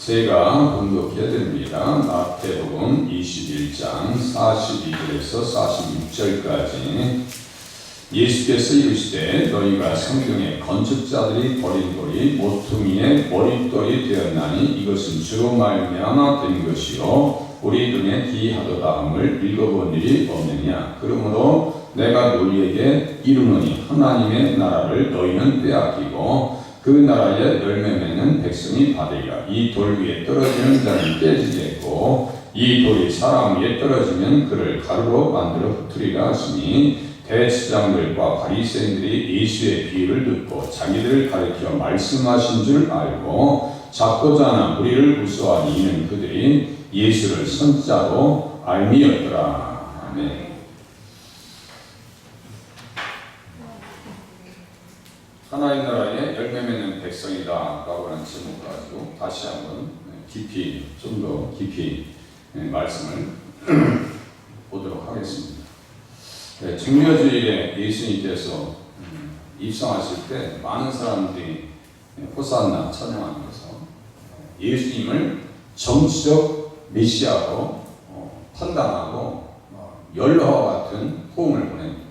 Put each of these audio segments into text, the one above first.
제가 공독해 드립니다. 마태복음 21장 42절에서 46절까지 예수께서 이르시되 너희가 성경에 건축자들이 버린 돌이 모퉁이의 머릿돌이 되었나니 이것은 주로 말미암아 된 것이요 우리 눈에 기이하도다 함을 읽어본 일이 없느냐. 그러므로 내가 너희에게 이르노니 하나님의 나라를 너희는 빼앗기고 그 나라의 열매 맺는 백성이 받으리라. 이 돌 위에 떨어지는 자는 깨지겠고 이 돌이 사람 위에 떨어지면 그를 가루로 만들어 흩으리라 하시니 대제사장들과 바리새인들이 예수의 비유를 듣고 자기들을 가리켜 말씀하신 줄 알고 잡고자 하나 우리를 무서워하니 이는 그들이 예수를 선자로 알미였더라. 아멘. 하나님 나라의 열매 맺는 백성이다 라고 하는 제목을 가지고 다시 한번 좀 더 깊이 말씀을 보도록 하겠습니다. 증려주일에 예수님께서 입성하실 때 많은 사람들이 호산나 찬양하면서 예수님을 정치적 메시아로 판단하고 연로와 같은 호응을 보냅니다.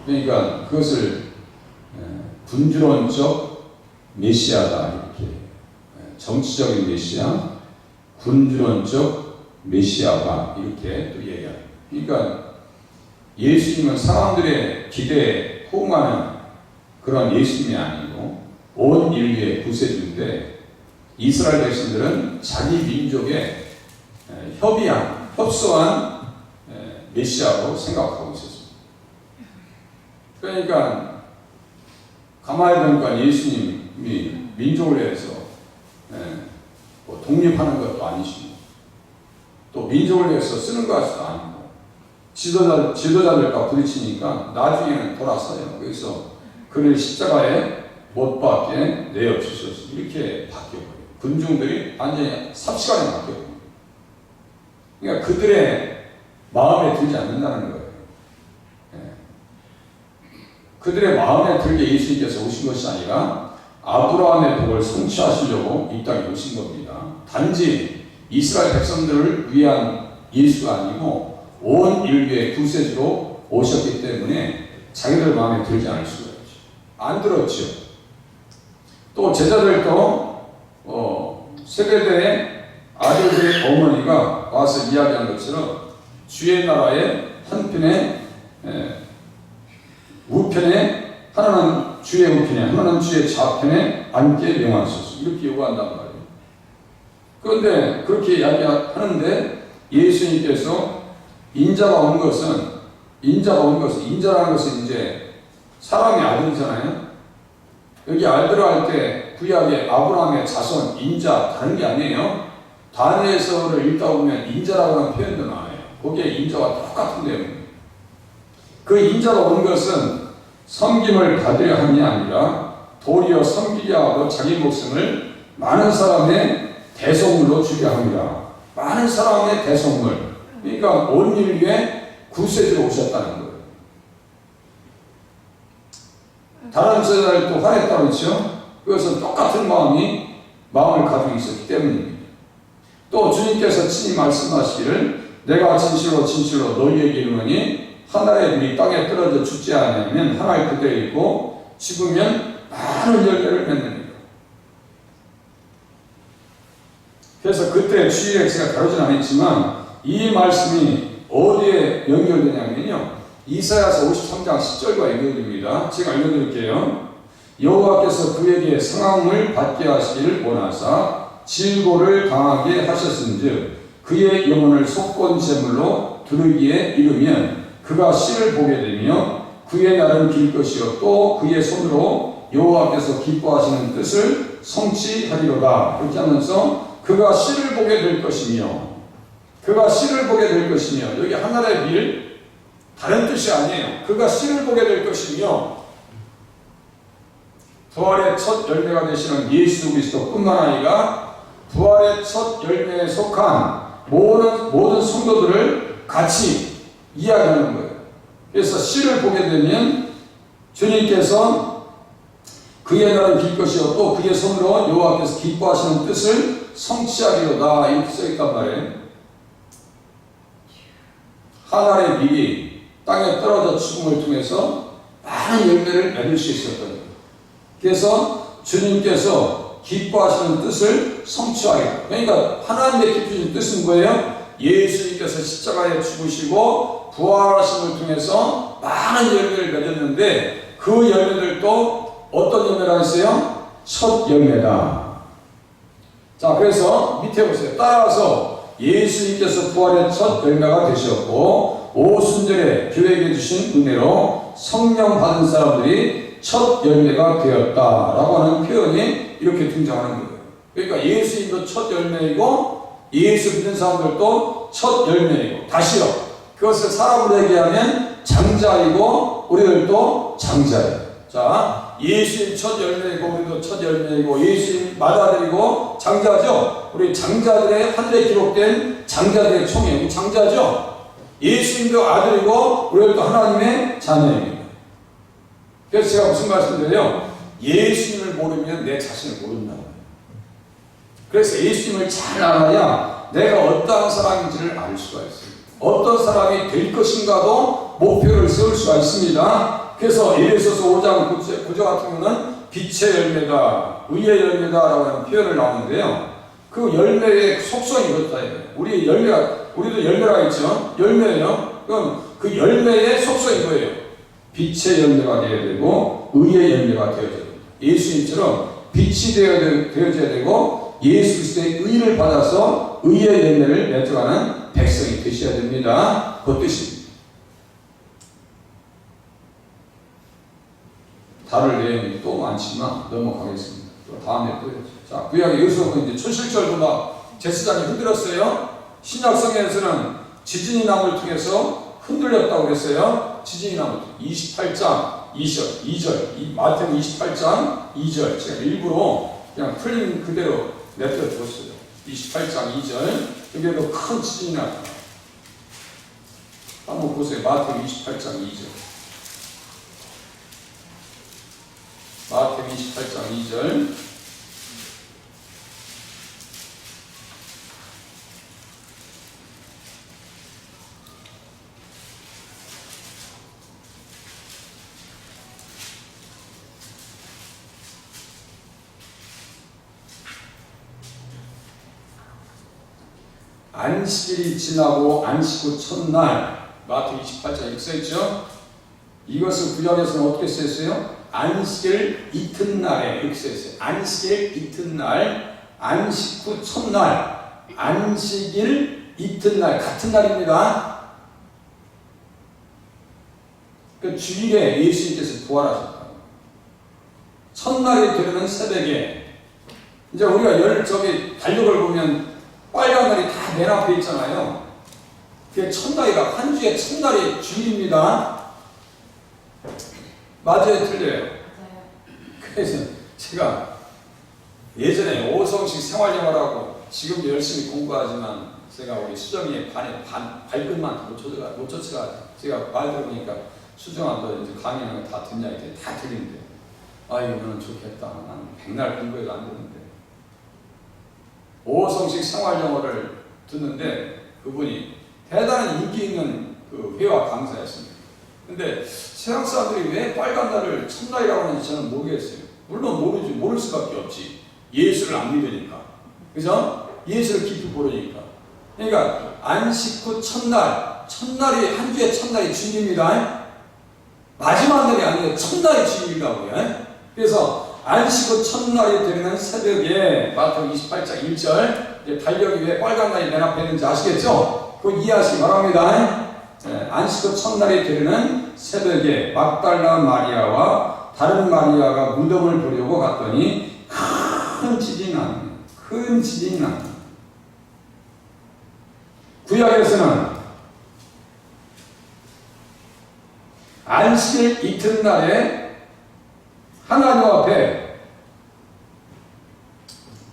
그러니까 그것을 군주론적 메시아다 이렇게 정치적인 메시아, 군주론적 메시아가 이렇게 또 얘기합니다. 그러니까 예수님은 사람들의 기대에 호응하는 그런 예수님이 아니고 온 인류의 구세주인데 이스라엘 백성들은 자기 민족의 협소한 메시아로 생각하고 있었습니다. 그러니까 가만히 보니까 예수님이 민족을 위해서 뭐 독립하는 것도 아니시고 또 민족을 위해서 쓰는 것 같지도 않고 지도자들과 부딪히니까 나중에는 돌아서요. 그래서 그를 십자가에 못 박게 내어 주셨습니다. 이렇게 바뀌어버려요. 군중들이 완전히 삽시간에 바뀌어버려요. 그러니까 그들의 마음에 들지 않는다는 거예요. 그들의 마음에 들게 예수님께서 오신 것이 아니라 아브라함의 복을 성취하시려고 이 땅에 오신 겁니다. 단지 이스라엘 백성들을 위한 예수가 아니고 온 인류의 구세주로 오셨기 때문에 자기들 마음에 들지 않을 수가 없죠. 안 들었죠. 또 제자들도 세베대의 아들들의 어머니가 와서 이야기한 것처럼 주의 나라의 한편에 우편에 하나는 주의 우편에 하나는 주의 좌편에 앉게 명하소서 이렇게 요구한단 말이에요. 그런데 그렇게 이야기하는데 예수님께서 인자라는 것은 이제 사람의 아들이잖아요. 여기 알더라 할 때 구약의 아브라함의 자손 인자 다른 게 아니에요. 다니엘서를 읽다 보면 인자라고 하는 표현도 나와요. 거기에 인자와 똑같은 내용입니다. 그 인자로 온 것은 섬김을 받으려 함이 아니라 도리어 섬기려 하고 자기 목숨을 많은 사람의 대속물로 주려 합니다. 많은 사람의 대속물. 그러니까 온 인류의 구세주로 오셨다는 거예요. 다른 제자들도 화냈다고 했죠. 그것은 똑같은 마음을 가지고 있었기 때문입니다. 또 주님께서 친히 말씀하시기를 내가 진실로 너희에게 이르노니 하나의 물이 땅에 떨어져 죽지 않으면 하나의 그대로 있고 죽으면 많은 열매를 맺느니라. 그래서 그때 주일에 제가 다루진 않았지만 이 말씀이 어디에 연결되냐면요. 이사야서 53장 10절과 연결됩니다. 제가 읽어드릴게요. 여호와께서 그에게 상함을 받게 하시기를 원하사 질고를 당하게 하셨은즉 그의 영혼을 속건 제물로 두르기에 이르면 그가 씨를 보게 되며 그의 날은 길 것이요 또 그의 손으로 여호와께서 기뻐하시는 뜻을 성취하리로다. 그렇게 하면서 그가 씨를 보게 될 것이며 여기 하나의 bil 다른 뜻이 아니에요. 그가 씨를 보게 될 것이며 부활의 첫 열매가 되시는 예수 그리스도뿐만 아니라 부활의 첫 열매에 속한 모든 성도들을 같이 이야기하는 거예요. 그래서 씨를 보게 되면 주님께서 그의 나라를 빌 것이요 또 그의 손으로 여호와께서 기뻐하시는 뜻을 성취하리로다. 이렇게 써있단 말이에요. 한 알의 밀이 땅에 떨어져 죽음을 통해서 많은 열매를 맺을 수 있었던 거예요. 그래서 주님께서 기뻐하시는 뜻을 성취하리라. 그러니까 하나님의 기쁘신 뜻은 뭐예요? 예수님께서 십자가에 죽으시고 부활하심을 통해서 많은 열매를 맺었는데 그 열매들도 어떤 열매라 했어요? 첫 열매다. 자, 그래서 밑에 보세요. 따라서 예수님께서 부활의 첫 열매가 되셨고 오순절에 교회에게 주신 은혜로 성령 받은 사람들이 첫 열매가 되었다라고 하는 표현이 이렇게 등장하는 거예요. 그러니까 예수님도 첫 열매이고 예수 믿는 사람들도 첫 열매이고, 다시요, 그것을 사람으로 얘기하면 장자이고 우리들도 장자예요. 자, 예수님 첫 열매이고 우리도 첫 열매이고 예수님 맏아들이고 장자죠. 우리 장자들의 하늘에 기록된 장자들의 총회, 우리 장자죠. 예수님도 아들이고 우리도 하나님의 자녀입니다. 그래서 제가 무슨 말씀드려요? 예수님을 모르면 내 자신을 모른다고 해요. 그래서 예수님을 잘 알아야 내가 어떠한 사람인지를 알 수가 있어요. 어떤 사람이 될 것인가도 목표를 세울 수가 있습니다. 그래서 에베소서 5장 9절 같은 경우는 빛의 열매다, 의의 열매다라고 하는 표현을 나오는데요. 그 열매의 속성이 그렇다. 우리도 열매가 있죠. 열매예요. 그럼 그 열매의 속성이 뭐예요? 빛의 열매가 되어야 되고 의의 열매가 되어야 됩니다. 예수님처럼 빛이 되어져야 되고 예수 그리스도의 의를 받아서 의의 열매를 맺어가는 백성이 되셔야 됩니다. 그 뜻입니다. 다룰 내용이 또 많지만 넘어가겠습니다. 또 다음에 또 해야죠. 자, 구약의 여수는 이제 초실절보다 제사장이 흔들었어요. 신약성에서는 지진이 나무를 통해서 흔들렸다고 그랬어요. 지진이 나무 28장 2절, 마태복음 28장 2절. 제가 일부러 그냥 틀린 그대로 내버려 뒀어요. 28장 2절. 여기에도 큰 지진이 나타나요. 한번 보세요. 마태복음 28장 2절. 마태복음 28장 2절. 안식일이 지나고 안식 후 첫날, 마태복음 28장 이렇게 써있죠. 이것을 구약에서는 어떻게 써있어요? 안식일 이튿날에 이렇게 써있어요. 안식일 이튿날, 안식 후 첫날, 안식일 이튿날, 같은 날입니다. 그 주일에 예수님께서 부활하셨다. 첫날이 되는 새벽에, 이제 우리가 달력을 보면 빨간 날이 다 맨 앞에 있잖아요. 그게 첫날이라, 한 주의 첫날이 주일입니다. 맞아요, 틀려요? 그래서 제가 예전에 오성식 생활영어라고 지금도 열심히 공부하지만 제가 우리 수정이의 발끝만 못 쫓아가. 제가 말 들어보니까 수정아 너 이제 강의하는 거 다 듣냐? 이제 다 들린대. 이거는 좋겠다. 나는 백날 공부해도 안 되는데. 오성식 생활영어를 듣는데 그분이 대단한 인기 있는 그 회화 강사였습니다. 근데 세상 사람들이 왜 빨간 날을 첫날이라고 하는지 저는 모르겠어요. 물론 모를 수밖에 없지. 예수를 안 믿으니까. 그죠? 예수를 깊이 모르니까. 그러니까 안식 후 첫날이 한 주의 첫날이 주일입니다. 마지막 날이 아니라 첫날이 주일이라고요. 그래서 안식 후 첫날이 되는 새벽에 마태복음 28장 1절 달력이 왜 빨간 날이 맨 앞에 있는지 아시겠죠? 그거 이해하시기 바랍니다. 안식 후 첫날이 되는 새벽에 막달라 마리아와 다른 마리아가 무덤을 보려고 갔더니 큰 지진이 납니다. 구약에서는 안식일 이튿날에 하나님 앞에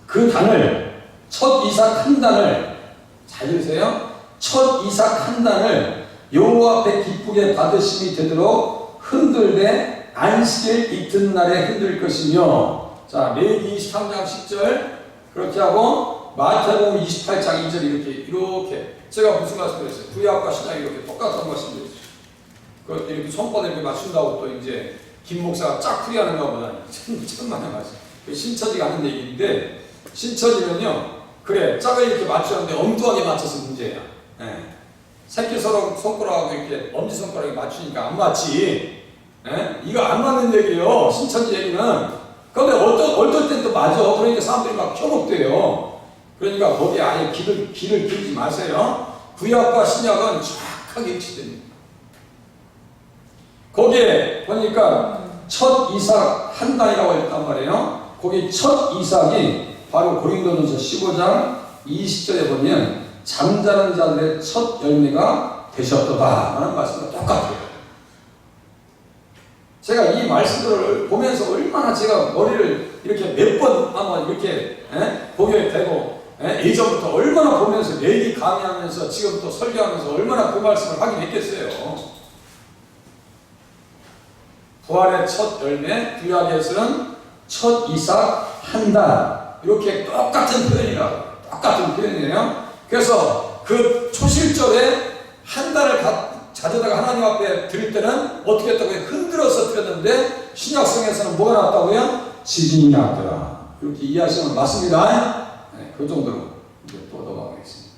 그 단을 첫 이삭 한 단을 잘 들으세요. 첫 이삭 한 단을 여호와 앞에 기쁘게 받으심이 되도록 흔들되 안식일 이튿날에 흔들 것이며. 자, 레위기 23장 10절 그렇게 하고 마태복음 28장 2절 이렇게 제가 무슨 말씀드렸어요? 구약과 신약이 이렇게 똑같은 말씀드렸어요. 그 이렇게 손바닥 이렇게 맞춘다고 또 이제 김 목사가 쫙 풀이하는가 보다니 천만의 말씀. 신처지가 하는 얘기인데, 신처지면요, 그래 짝을 이렇게 맞추는데 엉뚱하게 맞춰서 문제야. 예. 새끼 손가락하고 이렇게 엄지손가락에 맞추니까 안 맞지. 예? 이거 안 맞는 얘기예요, 신처지 얘기는. 그런데 어떨 땐 또 맞아. 그러니까 사람들이 막 켜먹대요. 그러니까 거기에 아예 길을 길지 마세요. 구약과 신약은 정확하게 일치됩니다. 거기에 보니까 첫 이삭 한 달이라고 했단 말이에요. 거기 첫 이삭이 바로 고린도전서 15장 20절에 보면 잠자는 자들의 첫 열매가 되셨도다 라는 말씀과 똑같아요. 제가 이 말씀들을 보면서 얼마나 제가 머리를 이렇게 몇 번 한번 이렇게 보게 되고, 예전부터 얼마나 보면서 매기 강의하면서 지금 또 설교하면서 얼마나 그 말씀을 하긴 했겠어요. 부활의 첫 열매, 구약에서는 첫 이삭 한 달, 이렇게 똑같은 표현이에요. 그래서 그 초실절에 한 달을 가져다가 하나님 앞에 드릴 때는 어떻게 했다고요? 흔들어서 드렸는데, 신약성에서는 뭐가 나왔다고요? 지진이 났더라. 이렇게 이해하시면 맞습니다. 네, 그 정도로 이제 또 넘어가겠습니다.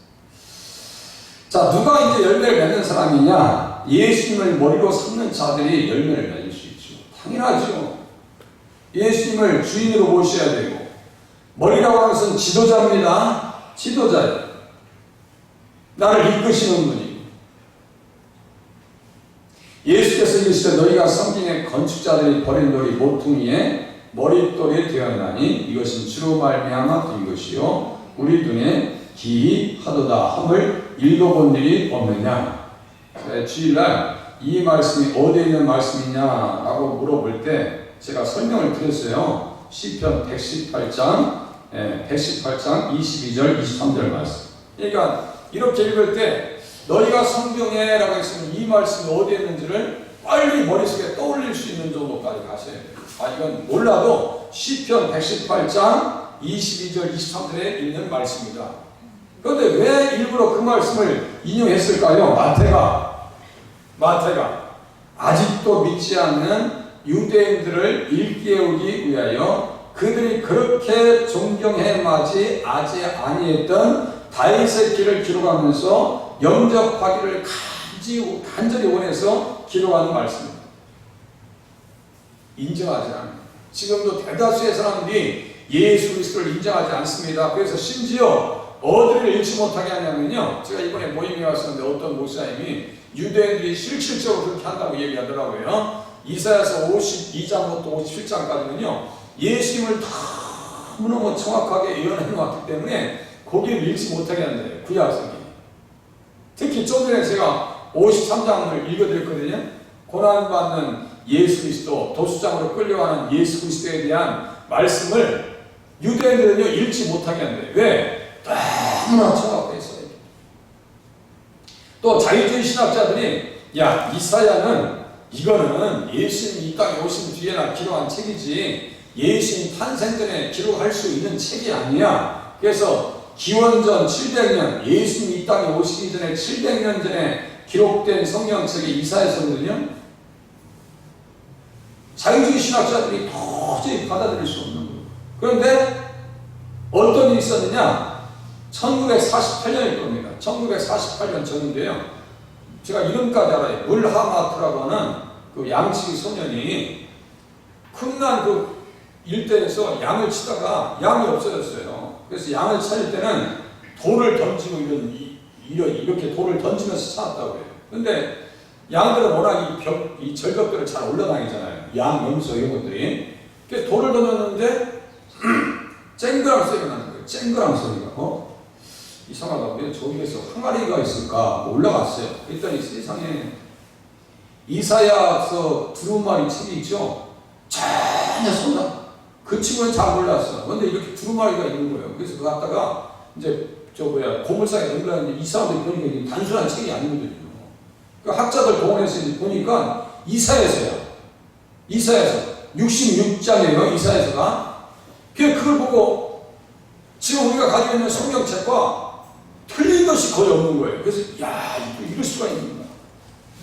자, 누가 이제 열매를 맺는 사람이냐? 예수님을 머리로 삼는 자들이 열매를 맺을 수 있죠. 당연하죠. 예수님을 주인으로 모셔야 되고, 머리라고 하는 것은 지도자입니다. 지도자예요. 나를 이끄시는 분이. 예수께서 이르시되 너희가 성경의 건축자들이 버린 돌이 모퉁이에 머릿돌이 되었나니 이것은 주로 말미암아 된 것이요 우리 눈에 기이하도다 함을 읽어본 일이 없느냐. 주일날 이 말씀이 어디에 있는 말씀이냐라고 물어볼 때 제가 설명을 드렸어요. 시편 118장 22절 23절 말씀. 그러니까 이렇게 읽을 때 너희가 성경에 라고 했으면 이 말씀이 어디에 있는지를 빨리 머릿속에 떠올릴 수 있는 정도까지 가셔야 돼요. 이건 몰라도 시편 118장 22절 23절에 있는 말씀입니다. 그런데 왜 일부러 그 말씀을 인용했을까요? 마태가 아직도 믿지 않는 유대인들을 일깨우기 위하여 그들이 그렇게 존경해 마지 아니했던 다윗의 길을 기록하면서 영접하기를 간절히 원해서 기록하는 말씀입니다. 인정하지 않아요. 지금도 대다수의 사람들이 예수 그리스도를 인정하지 않습니다. 그래서 심지어 어디를 잃지 못하게 하냐면요, 제가 이번에 모임에 왔었는데 어떤 목사님이 유대인들이 실질적으로 그렇게 한다고 얘기하더라고요. 이사야서 52장부터 57장까지는요 예수님을 너무너무 정확하게 예언해 놓았기 때문에 거기를 읽지 못하게 한대요, 구약성이. 특히 좀 전에 제가 53장을 읽어드렸거든요. 고난받는 예수 그리스도, 도수장으로 끌려가는 예수 그리스도에 대한 말씀을 유대인들은요 읽지 못하게 한대요. 왜? 너무나 정확하게 써요. 또 자유주의 신학자들이 야, 이사야는 이거는 예수님이 이 땅에 오신 뒤에나 기록한 책이지 예수님 탄생 전에 기록할 수 있는 책이 아니야. 그래서 기원전 700년, 예수님이 이 땅에 오시기 전에 700년 전에 기록된 성경책이 이사야서거든요. 자유주의 신학자들이 도저히 받아들일 수 없는 거예요. 그런데 어떤 일이 있었느냐? 1948년일 겁니다. 1948년 전인데요. 제가 이름까지 알아요. 물하마트라고 하는 그 양치기 소년이 큼난 그 일대에서 양을 치다가 양이 없어졌어요. 그래서 양을 찾을 때는 돌을 던지고 이렇게 돌을 던지면서 찾았다고 해요. 근데 양들은 워낙 이 절벽들을 잘 올라다니잖아요. 양, 염소 이런 것들이. 그래서 돌을 던졌는데 쨍그랑 소리가 나는 거예요. 쨍그랑 소리가. 이상하다. 왜 저기에서 항아리가 있을까? 올라갔어요. 그랬더니 세상에 이사야서 두루마리 책이 있죠? 전혀 손 그 친구는 잘 몰랐어. 그런데 이렇게 두루마리가 있는 거예요. 그래서 그거 갖다가 이제 고물상에 넣으려는데 이 사람들이 보니까 단순한 책이 아니거든요. 그 학자들 동원해서 보니까 이사야서야. 이사야서 66장이에요. 이사야서가. 그걸 보고 지금 우리가 가지고 있는 성경책과 틀린 것이 거의 없는 거예요. 그래서 이럴 수가 있는가.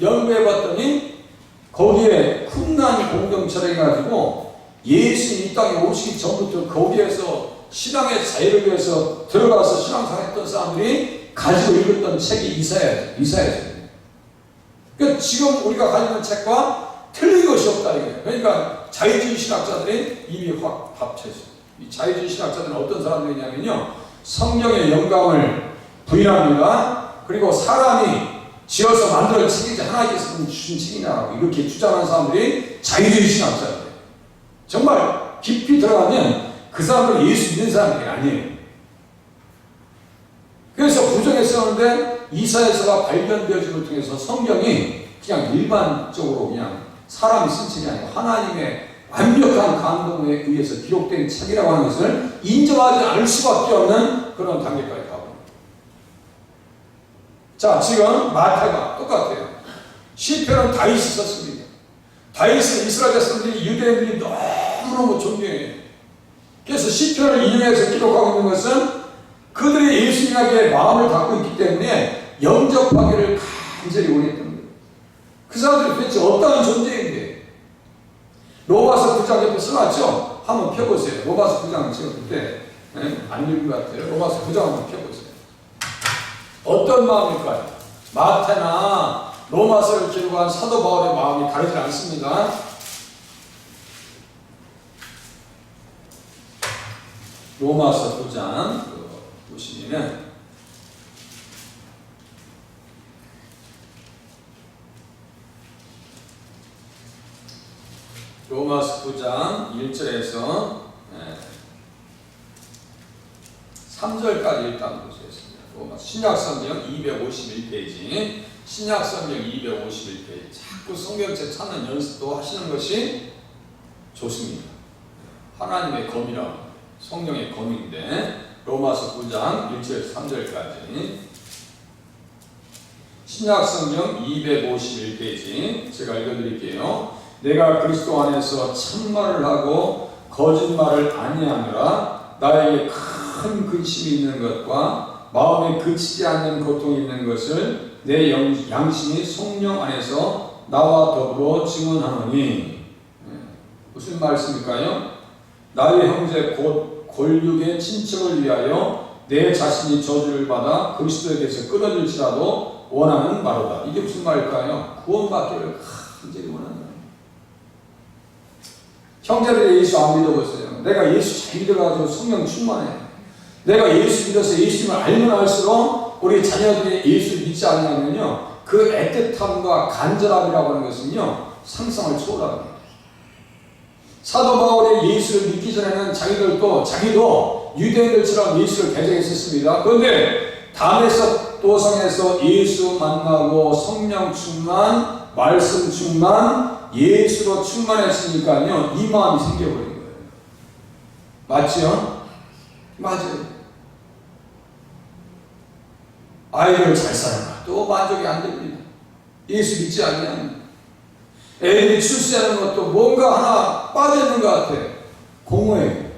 연구해봤더니 거기에 쿰난 공동체를 해가지고 예수님 이 땅에 오시기 전부터 거기에서 신앙의 자유를 위해서 들어가서 신앙생활했던 사람들이 가지고 읽었던 책이 이사야서예요. 그러니까 지금 우리가 가지고 있는 책과 틀린 것이 없다 이거예요. 그러니까 자유주의 신학자들이 입이 확 합쳐있어요. 이 자유주의 신학자들은 어떤 사람들이냐면요, 성령의 영감을 부인합니다. 그리고 사람이 지어서 만들어 책이지 하나님께서 주신 책이냐고 이렇게 주장하는 사람들이 자유주의 신학자들이에요. 정말 깊이 들어가면 그 사람들은 예수 믿는 사람들이 아니에요. 그래서 부정에 쓰는데 이사야서가 발견되어짐을 통해서 성경이 그냥 일반적으로 그냥 사람이 쓴 책이 아니고 하나님의 완벽한 감동에 의해서 기록된 책이라고 하는 것을 인정하지 않을 수밖에 없는 그런 단계까지 가고. 자, 지금 마태가 똑같아요. 시편은 다윗이 썼습니다. 다윗은 이스라엘 백성들이 유대인들이 너무너무 존경해요. 그래서 시편을 인용해서 기록하고 있는 것은 그들이 예수님에게 마음을 갖고 있기 때문에 영접하기를 간절히 원했던 거예요. 그 사람들이 도대체 어떠한 존재인데, 로마서 9장 옆에 써놨죠? 한번 펴보세요. 로마서 9장 제가 그때 안 읽은 것 같아요. 로마서 9장 한번 펴보세요. 어떤 마음일까요? 마태나 로마서를 기록한 사도 바울의 마음이 다르지 않습니다. 로마서 9장 보시면은 로마서 9장 1절에서 3절까지 일단 보시겠습니다. 로마서 신약성경 251페이지, 신약성경 251페이지. 자꾸 성경책 찾는 연습도 하시는 것이 좋습니다. 하나님의 검이라고, 성령의 검인데 로마서 9장 1절에서 3절까지 신약성경 251페이지 제가 읽어드릴게요. 내가 그리스도 안에서 참말을 하고 거짓말을 아니하느라 나에게 큰 근심이 있는 것과 마음에 그치지 않는 고통이 있는 것을 내 양심이 성령 안에서 나와 더불어 증언하노니. 무슨 말씀일까요? 나의 형제 곧 골육의 친척을 위하여 내 자신이 저주를 받아 그리스도에게서 끊어질지라도 원하는 바로다. 이게 무슨 말일까요? 구원받기를 간절히 원하는 거예요. 형제들이 예수 안 믿어보세요. 내가 예수 잘 믿어가지고 성령 충만해. 내가 예수 믿어서 예수님을 알면 알수록 우리 자녀들이 예수를 믿지 않으면요, 그 애틋함과 간절함이라고 하는 것은요, 상상을 초월합니다. 사도 바울이 예수를 믿기 전에는 자기도 유대인들처럼 예수를 배정했었습니다. 그런데 담에서 도성에서 예수 만나고 성령 충만, 말씀 충만, 예수로 충만했으니까요, 이 마음이 생겨버린 거예요. 맞죠? 맞아요. 아이를 잘 살아가 또 만족이 안 됩니다. 예수 믿지 않으면 애들이 출세하는 것도 뭔가 하나 빠져있는 것 같아요. 공허해요.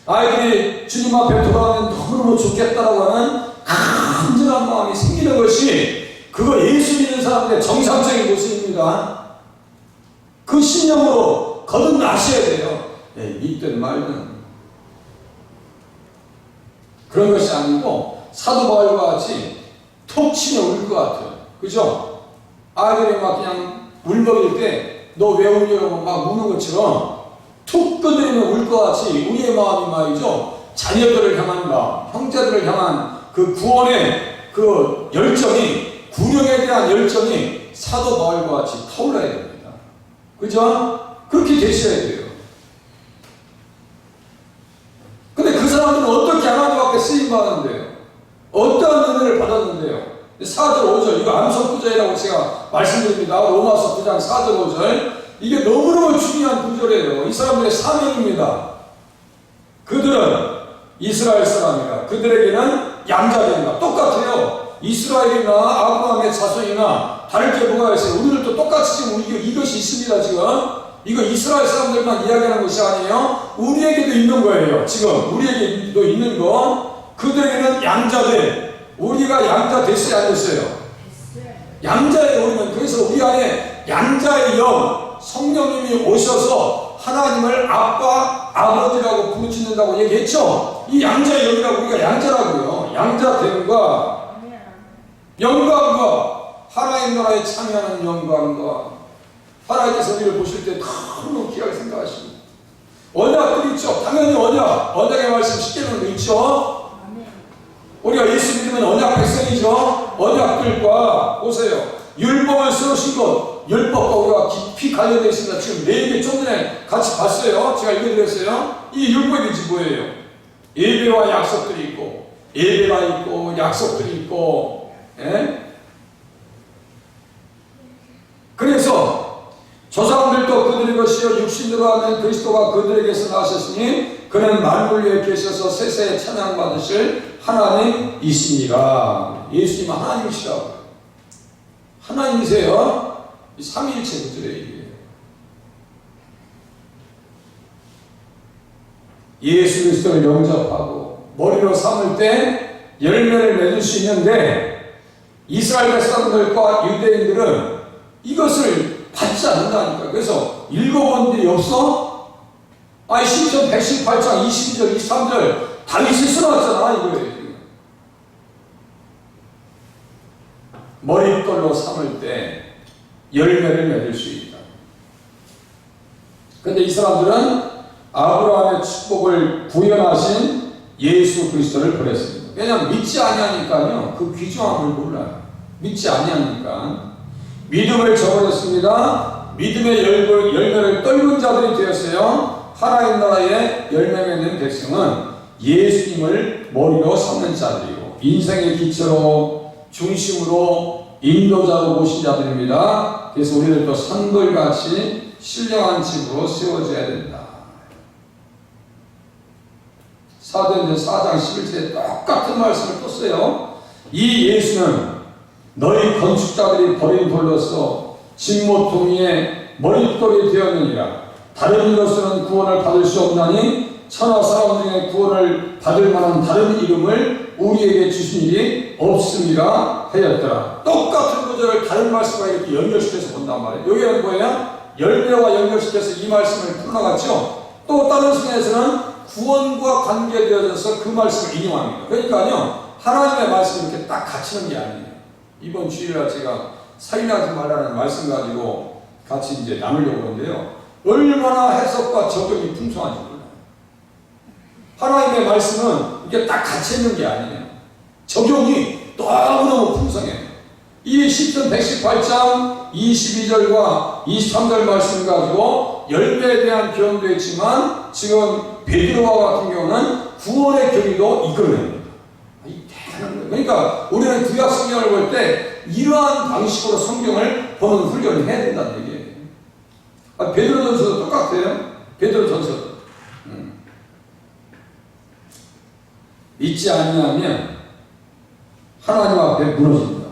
아이들이 주님 앞에 돌아오면 너무너무 좋겠다라고 하는 간절한 마음이 생기는 것이 그거 예수 믿는 사람들의 정상적인 모습입니다. 그 신념으로 거듭나셔야 돼요. 믿든 말든. 그런 것이 아니고 사도 바울과 같이 톡 치며 울 것 같아요. 그죠? 아이들이 막 그냥 울먹일 때 너 왜 울냐고 막 우는 것처럼 툭 끄드리며 울 것 같이 우리의 마음이 말이죠, 자녀들을 향한 마음, 형제들을 향한 그 구원의 그 열정이, 구령에 대한 열정이 사도 바울과 같이 타올라야 됩니다. 그죠? 그렇게 되셔야 돼요. 근데 그 사람들은 어떻게 하나님 앞에 쓰임받았는데요? 어떠한 은혜를 받았는데요? 4절 5절 이거 암송구절이라고 제가 말씀드립니다. 로마서 9장 4절 5절 이게 너무너무 중요한 구절이에요. 이 사람들의 사명입니다. 그들은 이스라엘 사람이라 그들에게는 양자들이다. 똑같아요. 이스라엘이나 아브라함의 자손이나 다를 게 뭐가 있어요? 우리들도 똑같이 지금 이것이 있습니다. 지금 이거 이스라엘 사람들만 이야기하는 것이 아니에요. 우리에게도 있는 거예요. 지금 우리에게도 있는 거. 그들에게는 양자돼. 우리가 양자 됐어요, 안 됐어요? 양자예요. 우리는 그래서 우리 안에 양자의 영, 성령님이 오셔서 하나님을 아빠, 아버지라고 부르짖는다고 얘기했죠. 이 양자의 영이라고 우리가 양자라고요. 양자됨과 영광과 하나님 나라에 참여하는 영광과 하나님께서 우리를 보실 때 너무 귀하게 생각하시고 언약들이 있죠. 당연히 언약의 말씀 쉽게 보는 거 있죠. 우리가 예수 믿으면 언약 백성이죠. 언약들과 보세요. 율법을 쓰신 것, 율법과 우리가 깊이 관련되어 있습니다. 지금 4개 좀 전에 같이 봤어요. 제가 읽어드렸어요. 이 율법이 뭐예요? 예배와 약속들이 있고, 예배가 있고, 약속들이 있고, 예? 그래서 조상들도 그들의 것이요 육신으로 하면 그리스도가 그들에게서 나셨으니 그는 만물 위에 계셔서 세세에 찬양받으실 하나님이시니라. 예수님은 하나님이시라고. 하나님이세요. 이 삼위일체 구절의 얘기예요. 예수 그리스도를 영접하고 머리로 삼을 때 열매를 맺을 수 있는데 이스라엘 백성들과 유대인들은 이것을 받지 않는다니까. 그래서 읽어본 일이 없어? 아니 시편 118장 22절 23절 다윗이 써놨잖아 이거예요. 머릿돌로 삼을 때 열매를 맺을 수 있다. 그런데 이 사람들은 아브라함의 축복을 구현하신 예수 그리스도를 버렸습니다. 왜냐하면 믿지 아니하니까요. 그 귀중함을 몰라요. 믿지 아니하니까 믿음을 저버렸습니다. 믿음의 열매를 떨군 자들이 되었어요. 하나님 나라의 열매 맺는 백성은 예수님을 머리로 삼는 자들이고 인생의 기초로 중심으로 인도자로 모신 자들입니다. 그래서 우리들도 산돌같이 신령한 집으로 세워져야 된다. 사도행전 4장 11절에 똑같은 말씀을 또 써요. 이 예수는 너희 건축자들이 버린 돌로서 진모퉁이의 머릿돌이 되었느니라. 다른 이로서는 구원을 받을 수 없나니 천하 사람 중에 구원을 받을 만한 다른 이름을 우리에게 주신 일이 없음이라 하였더라. 똑같은 구절을 다른 말씀과 이렇게 연결시켜서 본단 말이에요. 여기는 뭐예요? 열매와 연결시켜서 이 말씀을 풀어나갔죠. 또 다른 성에서는 구원과 관계되어져서 그 말씀을 인용합니다. 그러니까요, 하나님의 말씀이 이렇게 딱 갇히는 게 아니에요. 이번 주일날 제가 사인하지 말라는 말씀 가지고 같이 이제 나누려고 하는데요. 얼마나 해석과 적용이 풍성한지 몰라요. 하나님의 말씀은 이게 딱 갇혀있는 게 아니에요. 적용이 너무너무 풍성해요. 이 시편 118장 22절과 23절 말씀 가지고 열매에 대한 교훈도 있지만 지금 베드로와 같은 경우는 구원의 교리도 이끌어냅니다. 그러니까 우리는 구약 성경을 볼 때 이러한 방식으로 성경을 보는 훈련을 해야 된다는 얘기예요. 베드로전서도 똑같아요. 베드로전서도 믿지 아니하면 하나님 앞에 무너집니다.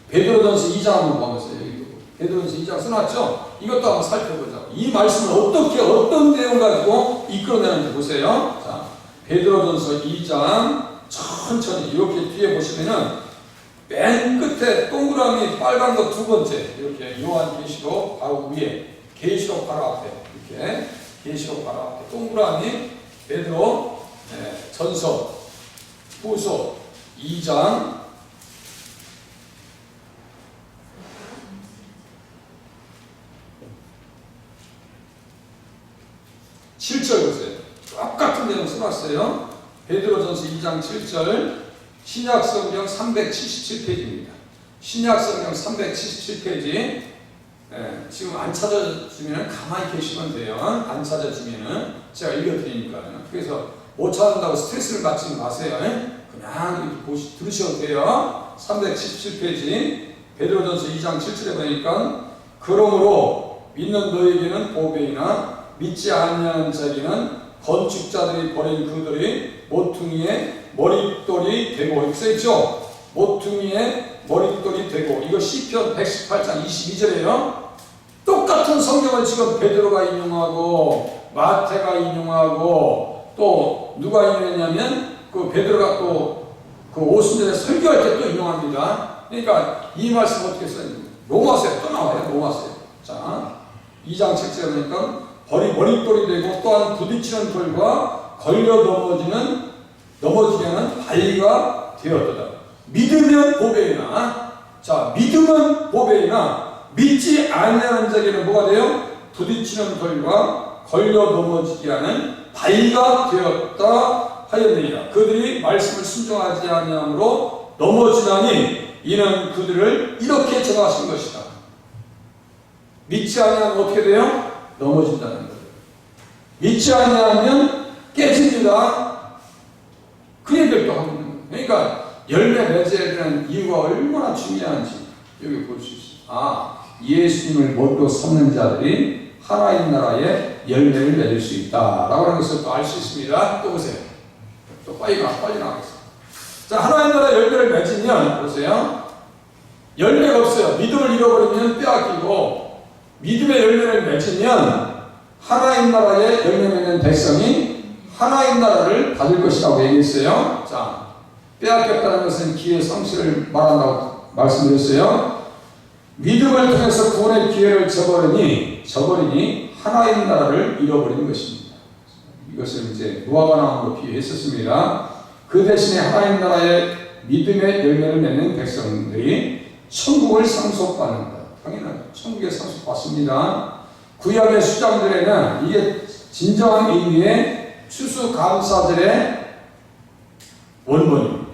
베드로전서 2장 한번 보면서 베드로전서 2장 써놨죠? 이것도 한번 살펴보자. 이 말씀을 어떻게 어떤 내용 가지고 이끌어내는지 보세요. 자, 베드로전서 2장 천천히 이렇게 뒤에 보시면은 맨 끝에 동그라미 빨간 거 두 번째 이렇게 요한계시록 바로 위에 계시록 바로 앞에 이렇게 계시록 바로 앞에 동그라미 베드로 전서 후서 2장 7절 보세요. 똑같은 내용 써놨어요. 베드로전서 2장 7절 신약성경 377페이지입니다. 신약성경 377페이지 지금 안 찾아주면 가만히 계시면 돼요. 안 찾아주면 제가 읽어드리니까요. 그래서 못 찾는다고 스트레스를 받지 마세요. 그냥 들으셔도 돼요. 377페이지 베드로전서 2장 7절에 보니까 그러므로 믿는 너에게는 보배이나 믿지 아니하는 자에게는 건축자들이 버린 그들이 모퉁이의 머릿돌이 되고 이렇게 써있죠. 모퉁이의 머릿돌이 되고, 이거 시편 118장 22절이에요. 똑같은 성경을 지금 베드로가 인용하고 마태가 인용하고 또 누가 인용했냐면 그 베드로가 또 그 오순절에 설교할 때 또 인용합니다. 그러니까 이 말씀 어떻게 써요? 로마서에 또 나와요. 로마서에. 자, 2장 책제에 보니까 머릿돌이 되고 또한 부딪히는 돌과 걸려 넘어지게 하는 바위가 되었도다. 믿으면 보배이나, 자, 믿으면 보배이나 믿지 않는 자에게는 뭐가 돼요? 부딪히는 돌과 걸려 넘어지게 하는 바위가 되었다 하였느니라. 그들이 말씀을 순종하지 아니함으로 넘어지나니 이는 그들을 이렇게 정하신 것이다. 믿지 아니하면 어떻게 돼요? 넘어진다는 거예요. 믿지 아니하면 깨집니다. 그 얘기를 또 하고 있는 거예요. 그러니까 열매 맺어야 되는 이유가 얼마나 중요한지 여기 볼 수 있어요. 아, 예수님을 모두 삼는 자들이 하나님 나라에 열매를 맺을 수 있다라고 하는 것을 또 알 수 있습니다. 또 보세요. 또 빨리 나가겠습니다. 자, 하나님 나라 열매를 맺으면 보세요. 열매가 없어요. 믿음을 잃어버리면 빼앗기고, 믿음의 열매를 맺으면 하나님 나라에 열매 맺는 백성이 하나님 나라를 받을 것이라고 얘기했어요. 자, 빼앗겼다는 것은 기회 상실을 말한다고 말씀드렸어요. 믿음을 통해서 구원의 기회를 저버리니 하나님 나라를 잃어버리는 것입니다. 이것을 이제 무화과나무로 비유했었습니다. 그 대신에 하나님 나라의 믿음의 열매를 맺는 백성들이 천국을 상속받는다. 당연하죠. 천국에 상속받습니다. 구약의 수장들에는 이게 진정한 의미의 추수감사절의 원본입니다.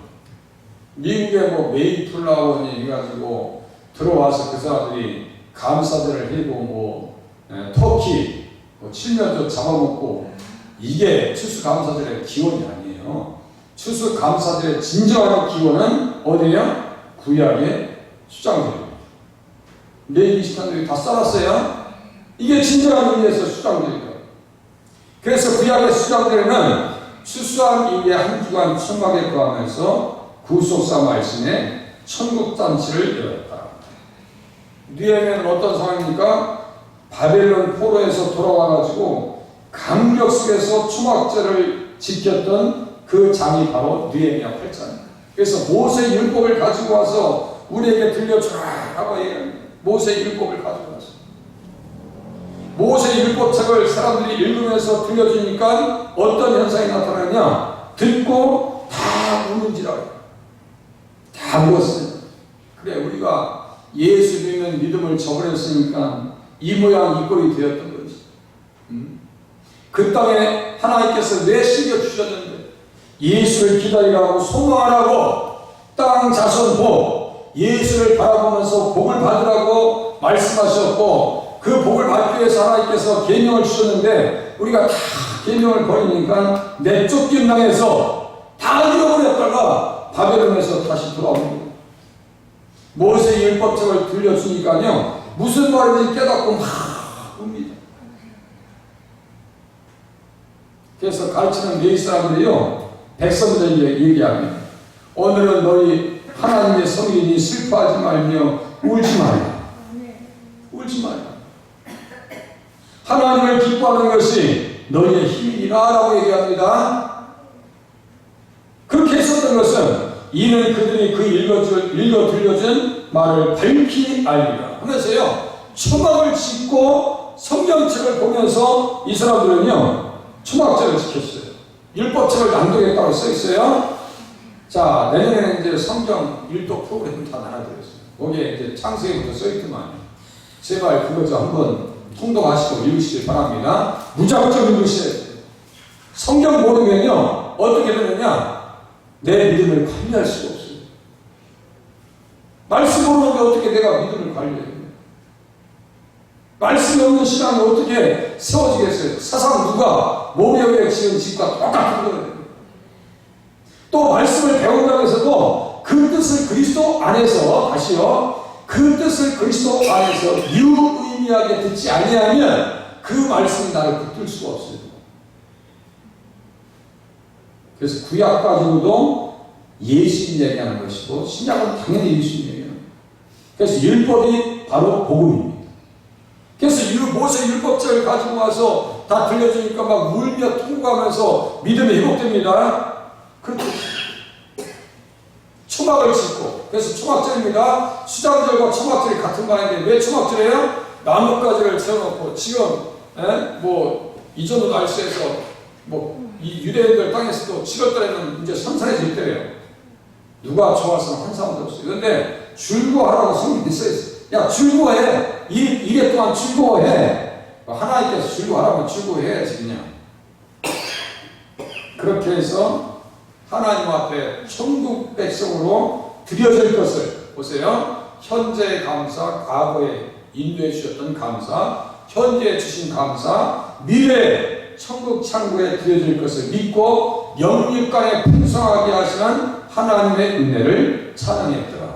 미국의 뭐 메이플라원이 해가지고 들어와서 그 사람들이 감사절을 하고 터키 7년도 잡아먹고, 이게 추수감사절의 기원이 아니에요. 추수감사절의 진정한 기원은 어디예요? 구약의 수장들입니다. 레위 집단들이 다 썰었어요. 이게 진정한 의미에서 수장들이에요. 그래서 구약의 수장들은 추수한 이후에 한 주간 천막에 거하면서 구속사 말씀에 천국잔치를 열었다. 느헤미야는 어떤 상황입니까? 바벨론 포로에서 돌아와가지고 감격 속에서 초막절을 지켰던 그 장이 바로 느헤미야 8장입니다. 그래서 모세 율법을 가지고 와서 우리에게 들려주라 라고 얘기합니다. 모세 율법을 가지고 와서 모세 율법책을 사람들이 읽으면서 들려주니까 어떤 현상이 나타나냐? 듣고 다 우는지라. 다 울었어요. 그래, 우리가 예수 믿는 믿음을 저버렸으니까 이 모양 이 꼴이 되었던 거지. 그 땅에 하나님께서 왜 심겨주셨는데 예수를 기다리라고 소망하라고 땅 자손 복 예수를 바라보면서 복을 받으라고 말씀하셨고, 그 복을 받기 위해서 하나님께서 계명을 주셨는데 우리가 다 계명을 버리니까 내쫓김 당해서 다 잃어버렸다가 바벨론에서 다시 돌아오는 거예요. 모세 율법책을 들려주니까요 무슨 말인지 깨닫고 막 웁니다. 그래서 가르치는 레위 사람들이요 백성들에게 얘기합니다. 오늘은 너희 하나님의 성인이 슬퍼하지 말며 울지 말라. 울지 말라. 하나님을 기뻐하는 것이 너희의 힘이라 라고 얘기합니다. 그렇게 했었던 것은 이는 그들이 그 읽어 들려준 말을 밝히 알리라 하면서요 초막을 짓고 성경책을 보면서 이 사람들은요 초막절을 지켰어요. 율법책을 낭독했다고 써있어요. 자, 내년에는 이제 성경 일독 프로그램 다 나눠드렸어요. 거기에 이제 창세기부터 써있더만 제발 그거 좀 한번 통독하시고 읽으시길 바랍니다. 무작정 읽으셔야 돼요. 성경 모르면요 어떻게 되느냐, 내 믿음을 관리할 수가 없어요. 말씀 모르는데 어떻게 내가 믿음을 관리해요? 말씀이 없는 신앙이 어떻게 세워지겠어요? 사상 누가 모명에 지은 집과 똑같은 거예요. 또 말씀을 배운다고 해서도 그 뜻을 그리스도 안에서, 다시요, 그 뜻을 그리스도 안에서 유의미하게 듣지 아니하면 그 말씀이 나를 붙들 수가 없어요. 그래서 구약 가지고도 예수님 얘기하는 것이고 신약은 당연히 예수님 얘기하는 거예요. 그래서 율법이 바로 복음입니다. 그래서 모세 율법책을 가지고 와서 다 들려주니까 막 울며 통곡하면서 믿음이 회복됩니다. 그렇게 초막을 짓고, 그래서 초막절입니다. 수장절과 초막절이 같은 말인데 왜 초막절이에요? 나뭇가지를 세워놓고 지금 이전도 날씨에서 이 유대인들 땅에서도 7월달에는 이제 선선해질 때래요. 누가 좋아서 한 사람도 없어요. 그런데 즐거워하라고 성경에 써있어요. 야, 즐거워해. 이래 동안 즐거워해. 하나님께서 즐거워하라면 즐거워해야지 그냥. 그렇게 해서 하나님 앞에 천국 백성으로 드려질 것을 보세요. 현재의 감사, 과거에 인도해 주셨던 감사, 현재에 주신 감사, 미래에 천국 창고에 드려질 것을 믿고 영육간에 풍성하게 하시는 하나님의 은혜를 찬양했더라.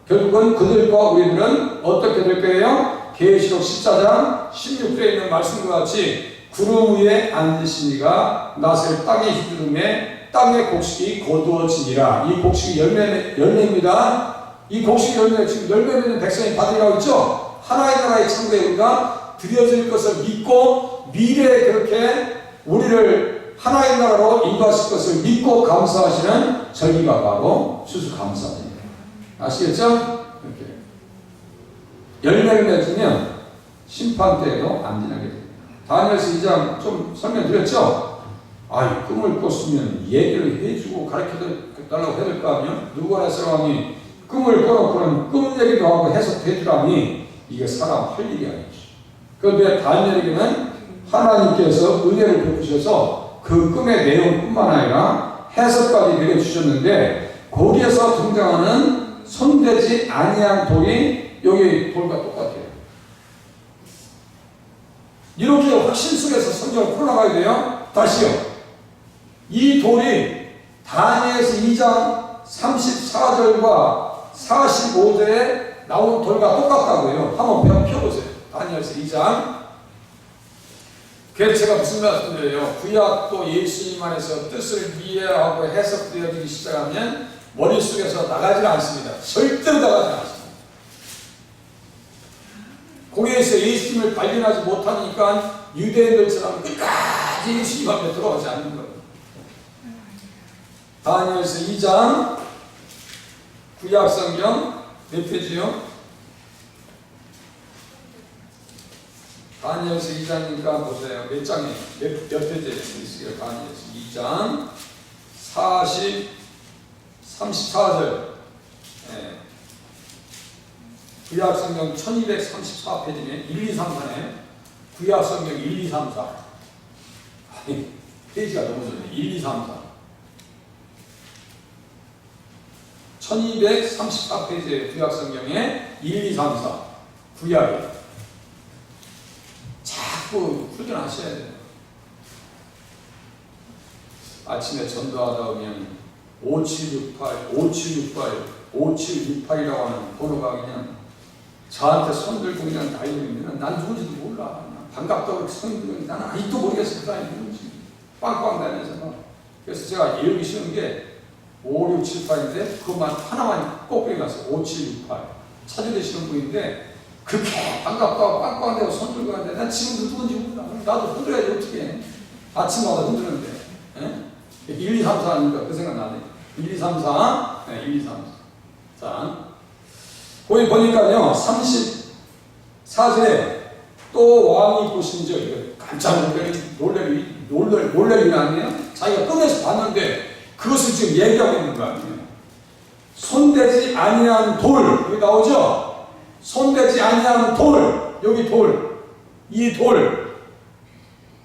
결국은 그들과 우리들은 어떻게 될 거예요? 계시록 14장 16절에 있는 말씀과 같이 구름 위에 앉으시니가 낫을 땅에 휘두르매 땅의 곡식이 거두어지니라. 이 곡식이 열매입니다. 이 곡식이 열매, 지금 열매 맺는 백성이 받으라고 했죠? 하나의 나라의 창고에 우리가 드려질 것을 믿고 미래에 그렇게 우리를 하나의 나라로 인도하실 것을 믿고 감사하시는 절기가 바로 추수감사입니다. 아시겠죠? 이렇게 열매를 맺으면 심판 때에도 안전하게 됩니다. 다니엘서 2장 좀 설명드렸죠? 꿈을 꿨으면 얘기를 해주고 가르쳐달라고 해야 될까 하면 누구나 사람이 꿈을 꿔놓고는 꿈 얘기도 하고 해석해 주라니 이게 사람 할 일이 아니죠. 그런데 다니엘에게는 하나님께서 은혜를 베푸셔서 그 꿈의 내용뿐만 아니라 해석까지 내려주셨는데 거기에서 등장하는 손대지 아니한 돌이 여기 돌과 똑같아요. 이렇게 확신 속에서 성경을 풀어나가야 돼요. 다시요. 이 돌이 다니엘서 2장 34절과 45절에 나온 돌과 똑같다고요. 한번 펴보세요. 다니엘서 2장. 그래서 제가 무슨 말씀드려요? 구약도 예수님 안에서 뜻을 이해하고 해석되어지기 시작하면 머릿속에서 나가지 않습니다. 절대로 나가지 않습니다. 거기에서 예수님을 발견하지 못하니까 유대인들처럼 끝까지 예수님 앞에 들어가지 않는 거예요. 다니엘서 2장 구약성경 몇 페이지요? 다니엘서 2장이니까 보세요. 몇 장에 몇 페이지에 있어요? 다니엘서 2장 34절. 구약성경 1234페이지에 1, 2, 3, 4네. 구약성경 1, 2, 3, 4. 페이지가 너무 좋네. 1, 2, 3, 4. 1234페이지의 구약성경에 1, 2, 3, 4. 구약이. 자꾸 훈련하셔야 돼요. 아침에 전도하다 보면 5768, 5768, 5768이라고 하는 번호가 그냥 저한테 손 들고 그냥 다니면 난 누군지도 몰라. 반갑다고 손 들고 나는 아직도 모르겠어. 그 사람이 누군지. 빵빵 다니면서 막. 그래서 제가 이러기 쉬운 게 5678인데 그것만 하나만 꼭 빼놨어요. 5768. 찾아내시는 분인데 그렇게 반갑다고 빵빵 대고 손 들고 하는데 난 지금도 누군지 몰라. 나도 흔들어야지 어떻게 해. 아침마다 흔드는데. 1, 2, 3, 4 하니까 그 생각 나네. 1, 2, 3, 4. 1, 2, 3, 4. 자. 거기 보니까요, 34절에 또 왕이 보신즉 깜짝 놀래기는 아니에요? 자기가 꺼내서 봤는데 그것을 지금 얘기하고 있는 거 아니에요? 손대지 아니한 돌, 여기 나오죠? 손대지 아니한 돌, 여기 돌, 이 돌.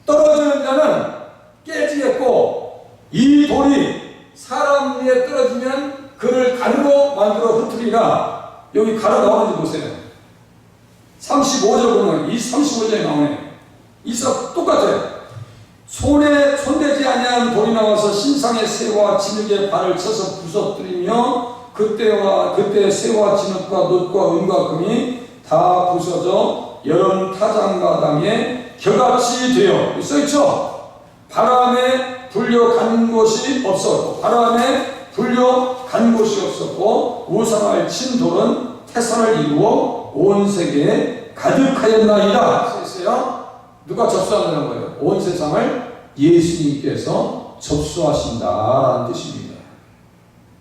떨어지는 자는 깨지겠고, 이 돌이 사람 위에 떨어지면 그를 가루로 만들어 흩으리라. 여기 가로 나오는지 보세요. 35절 보면 이 35절에 나오네. 이서 똑같아요. 손대지 아니한 돌이 나와서 신상의 새와 진흙에 발을 쳐서 부서뜨리며 그때 새와 진흙과 놋과 은과 금이 다 부서져 여러 타작마당에 겨같이 되어 써있죠. 바람에 불려간 곳이 없었고 바람에 불려 간 곳이 없었고 우상을 친 돌은 태산을 이루어 온 세계에 가득하였나이다. 써있어요. 누가 접수한다는 거예요? 온 세상을 예수님께서 접수하신다라는 뜻입니다.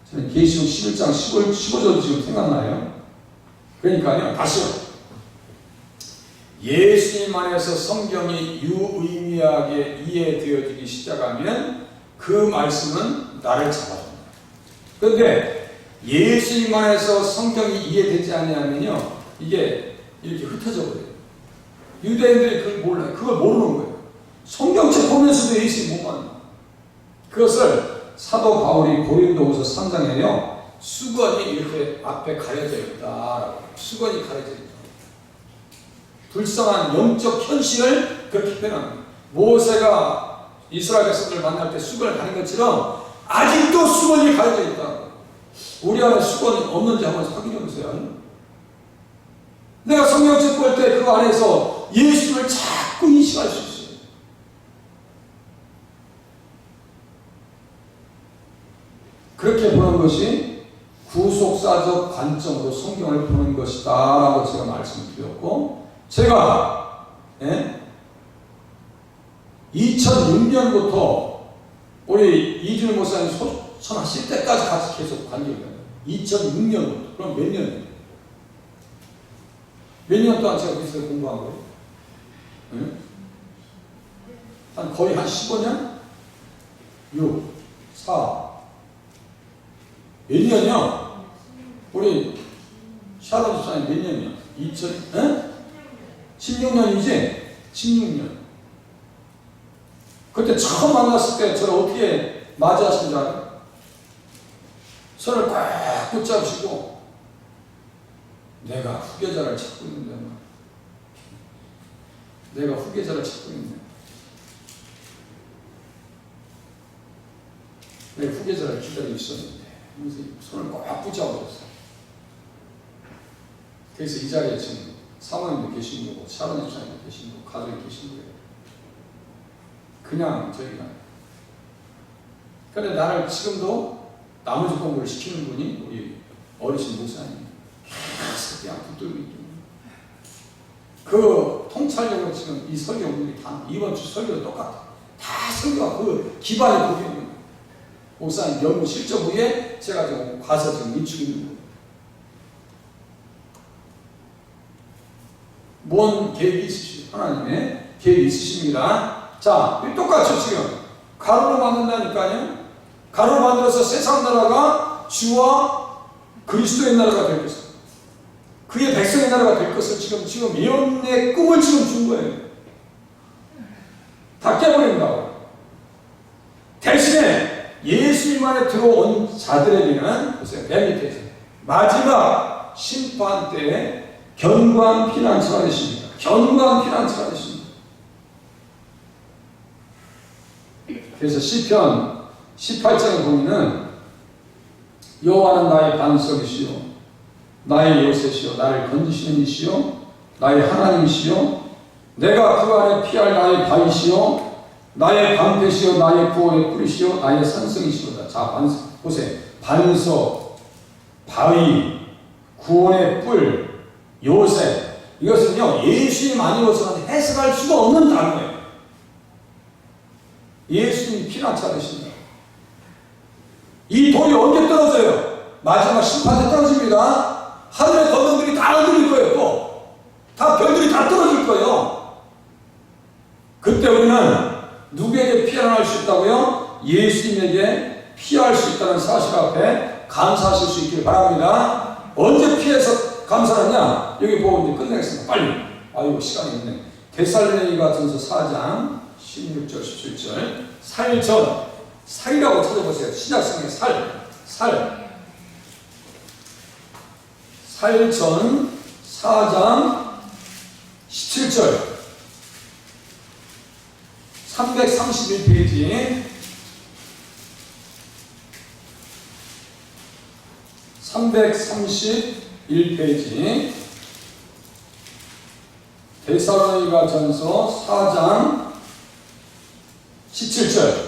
저는 계시록 11장 15절 지금 생각나요. 그러니까요, 다시요. 예수님 안에서 성경이 유의미하게 이해되어지기 시작하면 그 말씀은 나를 잡아줍니다. 그런데 예수님 안에서 성경이 이해되지 않으면요, 이게 이렇게 흩어져 버려요. 유대인들이 그걸 몰라요. 그걸 모르는 거예요. 성경책 보면서도 예수님 못 만나. 그것을 사도 바울이 고린도후서 3장에요, 수건이 이렇게 앞에 가려져 있다. 수건이 가려져 있다. 불쌍한 영적 현실을 그렇게 표현합니다. 모세가 이스라엘 백성들을 만날 때 수건을 가린 것처럼 아직도 수건이 가려져 있다. 우리 안에 수건이 없는지 한번 확인해 보세요. 내가 성경책 볼 때 그 안에서 예수를 자꾸 인식할 수 있어요. 그렇게 보는 것이 구속사적 관점으로 성경을 보는 것이다 라고 제가 말씀드렸고, 제가 2006년부터 우리 이준일 목사님 소천하실 때까지 같이 계속 관계를 해요. 2006년부터. 그럼 몇 년이에요? 몇 년 동안 제가 비슷하게 공부한 거예요? 거의 한 15년? 6, 4. 몇 년이요? 우리 샤론 집사님 몇 년이요? 16년이지? 16년. 그때 처음 만났을 때 저를 어떻게 맞이하신 줄 알아요? 손을 꽉 붙잡으시고, 내가 후계자를 찾고 있는데, 내가 후계자를 찾고 있네. 내가 후계자를 기다리고 있었는데, 그래서 손을 꽉 붙잡아줬어요. 그래서 이 자리에 지금 사모님도 계신 거고, 샤론 집사님도 계신 거고, 가족이 계신 거예요. 그냥 저희가. 그런데 나를 지금도 나머지 공부를 시키는 분이 우리 어르신 목사님. 계속 그냥 붙들고 있죠. 그 통찰력으로 지금 이 설교분들이 다 이번 주 설교도 똑같아. 다 설교가 그 기반이 거기 있는 거예요. 목사님 연구 실적 후에 제가 지금 가서 지금 미치고 있는 거예요. 뭔 계획이 있으시죠? 하나님의 계획이 있으십니다. 자, 똑같죠 지금. 가루로 만든다니까요. 가루로 만들어서 세상 나라가 주와 그리스도의 나라가 될 것을, 그의 백성의 나라가 될 것을 지금 예언의 꿈을 지금 준 거예요. 다 깨버린다고. 대신에 예수님 안에 들어온 자들에게는, 보세요, 맨 밑에서 마지막 심판 때에 견고한 피난처가 되십니다. 견고한 피난처가 되십니다. 그래서 시편 18장에 보면은 여호와는 나의 반석이시요 나의 요새시요 나를 건지시는 이시요 나의 하나님이시요 내가 그 안에 피할 나의 바위시요 나의 방패시요 나의 구원의 뿌리시요 나의 산성이시로다. 자, 보세요. 반석, 바위, 구원의 뿔, 요새. 이것은요, 예수님 아니고서는 해석할 수가 없는 단어예요. 예수님이 피난처 되신다. 이 돌이 언제 떨어져요? 마지막 심판 때 떨어집니다. 하늘의 거동들이 다 흔들릴 거예요. 또 다 별들이 다 떨어질 거예요. 그때 우리는 누구에게 피난할 수 있다고요? 예수님에게 피할 수 있다는 사실 앞에 감사하실 수 있길 바랍니다. 언제 피해서 감사하느냐? 여기 보고 이제 끝내겠습니다. 빨리. 아이고, 시간이 있네. 데살로니가전서 4장 16절 17절. 살전, 살이라고 찾아보세요. 신약성의 살전 4장 17절 331페이지 331페이지 데살로니가전서 4장 17절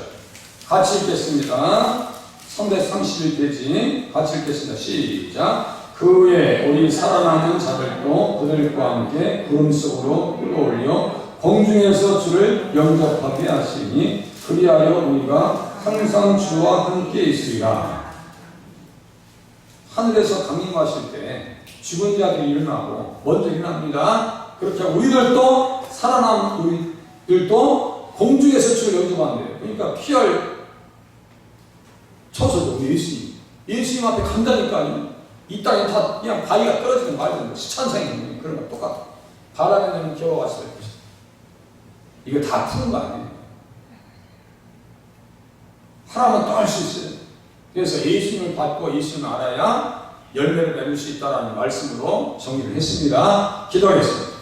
같이 읽겠습니다. 330일 같이 읽겠습니다. 시작. 그 후에 우리 살아남은 자들도 그들과 함께 구름 속으로 끌어올려 공중에서 주를 영접하게 하시니 그리하여 우리가 항상 주와 함께 있으리라. 하늘에서 강림하실 때 죽은 자들이 일어나고 먼저 일어납니다. 그렇게 우리들도 살아남은 우리들도 공중에서 주를 영접한대요. 그러니까 피할 처소도 우리 예수님 앞에 간다니까요. 이 땅에 다 그냥 바위가 떨어지는 말도 시찬상이 그런 거 똑같아. 바람에는 겨워왔어요. 이거 다 푸는 거 아니에요. 하나만 또 할 수 있어요. 그래서 예수님을 받고 예수님을 알아야 열매를 맺을 수 있다는 말씀으로 정리를 했습니다. 기도하겠습니다.